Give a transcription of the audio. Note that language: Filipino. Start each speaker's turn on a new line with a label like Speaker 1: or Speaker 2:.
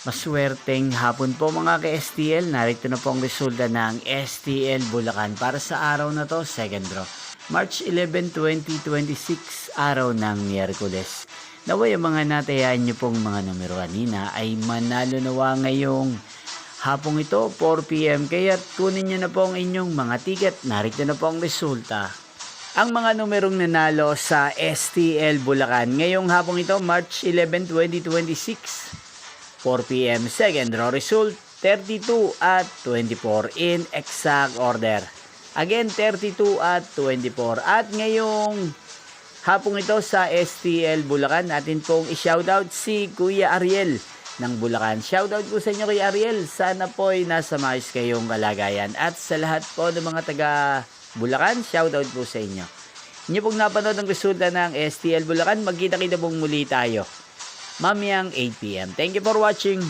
Speaker 1: Maswerteng hapon po mga ka-STL. Narito na po ang resulta ng STL Bulacan para sa araw na to, second draw. March 11, 2026, araw ng Miyerkules. Naway ang mga natayaan nyo pong mga numero kanina ay manalo nawa ngayong hapong ito, 4 PM. Kaya kunin nyo na po ang inyong mga ticket. Narito na po ang resulta. Ang mga numerong nanalo sa STL Bulacan ngayong hapong ito, March 11, 2026. 4 PM, second draw result, 32 at 24 in exact order. Again, 32 at 24. At ngayong hapong ito sa STL Bulacan, natin pong i-shoutout si Kuya Ariel ng Bulacan. Shoutout po sa inyo Kuya Ariel. Sana po ay nasa maayos kayong kalagayan. At sa lahat po ng mga taga Bulacan, shoutout po sa inyo. Inyo pong napanood ang resulta ng STL Bulacan. Magkita-kita pong muli tayo mamayang 8 PM. Thank you for watching.